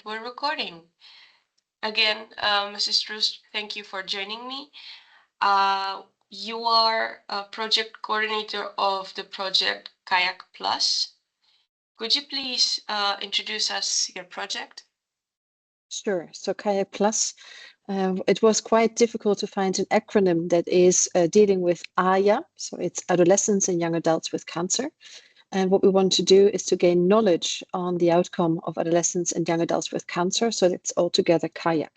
We're recording. Again, Mrs. Troost, thank you for joining me. You are a project coordinator of the project KAYAC Plus. Could you please introduce us your project? Sure. So KAYAC Plus, it was quite difficult to find an acronym that is dealing with AYA, so it's adolescents and young adults with cancer. And what we want to do is to gain knowledge on the outcome of adolescents and young adults with cancer. So it's altogether KAYAC.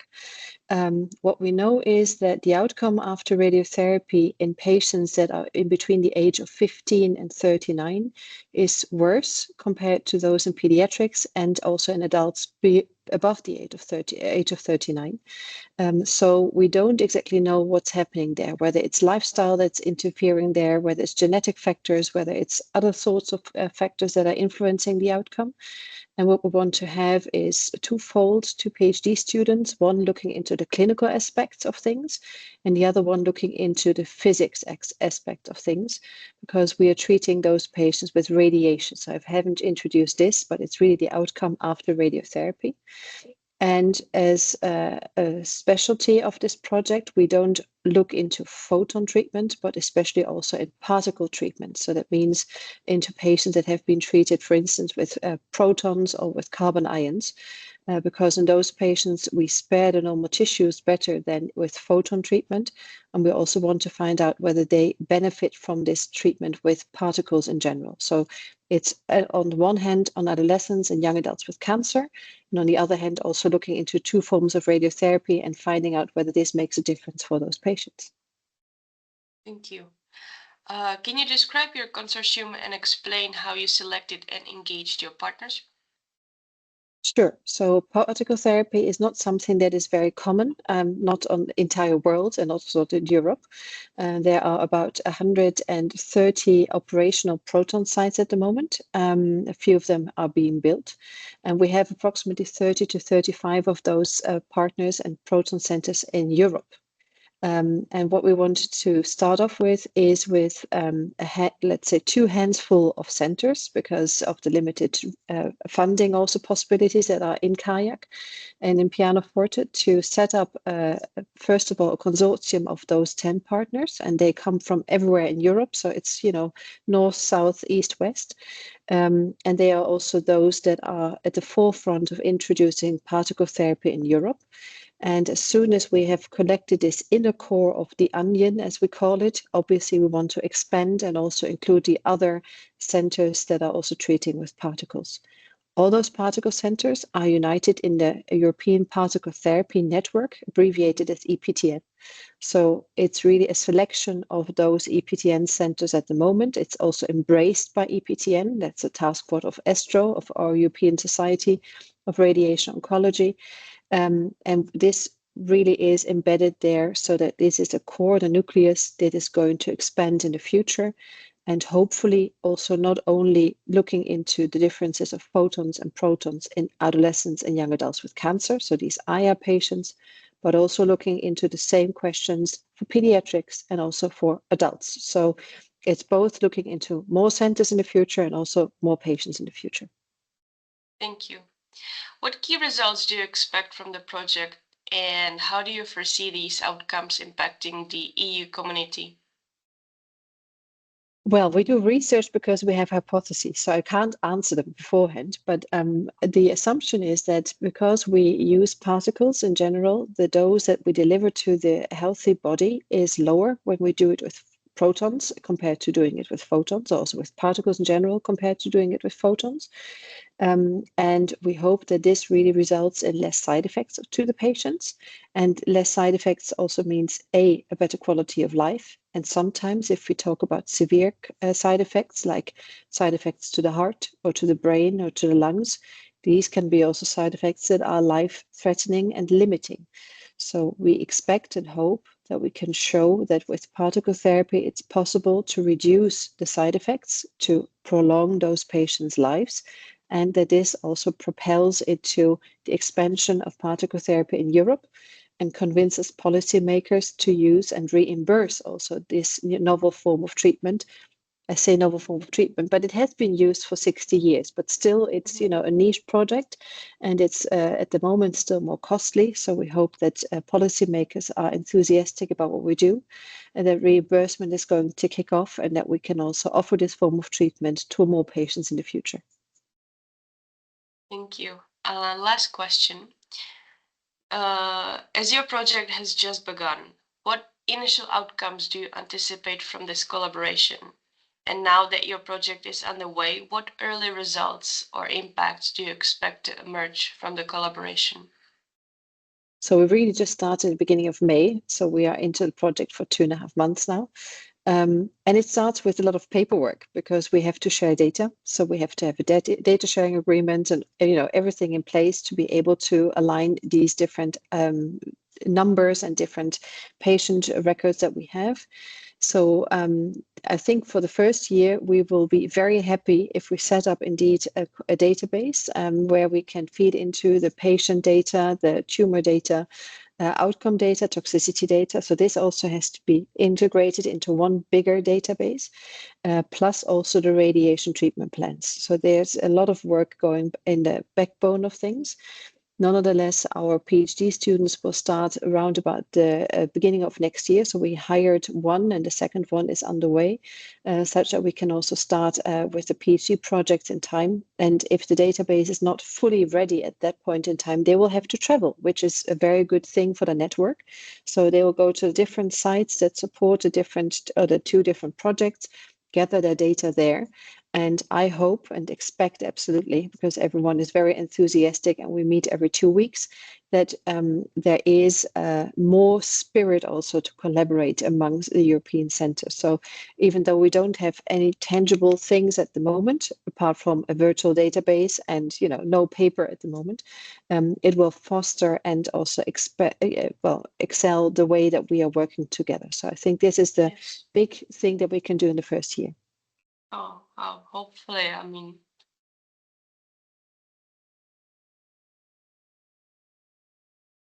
What we know is that the outcome after radiotherapy in patients that are in between the age of 15 and 39 is worse compared to those in pediatrics and also in adults above the age of 39. So we don't exactly know what's happening there, whether it's lifestyle that's interfering there, whether it's genetic factors, whether it's other sorts of factors that are influencing the outcome. And what we want to have is twofold, two PhD students, one looking into the clinical aspects of things, and the other one looking into the physics aspect of things, because we are treating those patients with radiation. So I haven't introduced this, but it's really the outcome after radiotherapy. And as a specialty of this project, we don't look into photon treatment, but especially also in particle treatment. So that means into patients that have been treated, for instance, with protons or with carbon ions, because in those patients, we spare the normal tissues better than with photon treatment. And we also want to find out whether they benefit from this treatment with particles in general. So it's on the one hand on adolescents and young adults with cancer, and on the other hand, also looking into two forms of radiotherapy and finding out whether this makes a difference for those patients. Thank you. Can you describe your consortium and explain how you selected and engaged your partners? Sure. So particle therapy is not something that is very common, not on the entire world and also in Europe. There are about 130 operational proton sites at the moment. A few of them are being built. And we have approximately 30 to 35 of those partners and proton centers in Europe. And what we wanted to start off with is with, let's say, 2 handful of centers because of the limited funding also possibilities that are in KAYAC and in Pianoforte to set up, first of all, a consortium of those 10 partners. And they come from everywhere in Europe. So it's, north, south, east, west. And they are also those that are at the forefront of introducing particle therapy in Europe. And as soon as we have collected this inner core of the onion, as we call it, obviously we want to expand and also include the other centers that are also treating with particles. All those particle centers are united in the European Particle Therapy Network, abbreviated as EPTN. So it's really a selection of those EPTN centers at the moment. It's also embraced by EPTN. That's a task force of ESTRO, of our European Society of Radiation Oncology. And this really is embedded there so that this is a core, the nucleus that is going to expand in the future. And hopefully also not only looking into the differences of photons and protons in adolescents and young adults with cancer, so these AYA patients, but also looking into the same questions for pediatrics and also for adults. So it's both looking into more centers in the future and also more patients in the future. Thank you. What key results do you expect from the project, and how do you foresee these outcomes impacting the EU community? Well, we do research because we have hypotheses, so I can't answer them beforehand. But the assumption is that because we use particles in general, the dose that we deliver to the healthy body is lower when we do it with protons compared to doing it with photons, also with particles in general compared to doing it with photons. And we hope that this really results in less side effects to the patients. And less side effects also means a better quality of life. And sometimes if we talk about severe side effects, like side effects to the heart or to the brain or to the lungs, these can be also side effects that are life-threatening and limiting. So we expect and hope that we can show that with particle therapy, it's possible to reduce the side effects, to prolong those patients' lives, and that this also propels it to the expansion of particle therapy in Europe and convinces policymakers to use and reimburse also this novel form of treatment I say novel form of treatment, but it has been used for 60 years, but still it's, you know, a niche project, and it's at the moment still more costly. So we hope that policymakers are enthusiastic about what we do, and that reimbursement is going to kick off, and that we can also offer this form of treatment to more patients in the future. Thank you. Last question. As your project has just begun, what initial outcomes do you anticipate from this collaboration? And now that your project is underway, what early results or impacts do you expect to emerge from the collaboration? So we really just started at the beginning of May. So we are into the project for 2.5 months now. And it starts with a lot of paperwork because we have to share data. So we have to have a data sharing agreement and, you know, everything in place to be able to align these different numbers and different patient records that we have. So I think for the first year, we will be very happy if we set up indeed a database where we can feed into the patient data, the tumor data, outcome data, toxicity data. So this also has to be integrated into one bigger database, plus also the radiation treatment plans. So there's a lot of work going in the backbone of things. Nonetheless, our PhD students will start around about the beginning of next year. So we hired one, and the second one is underway, such that we can also start with the PhD project in time. And if the database is not fully ready at that point in time, they will have to travel, which is a very good thing for the network. So they will go to different sites that support the two different projects, gather their data there. And I hope and expect absolutely, because everyone is very enthusiastic and we meet every 2 weeks, that there is more spirit also to collaborate amongst the European centers. So even though we don't have any tangible things at the moment, apart from a virtual database and, you know, no paper at the moment, it will foster and also excel the way that we are working together. So I think this is the big thing that we can do in the first year. Oh, hopefully. I mean,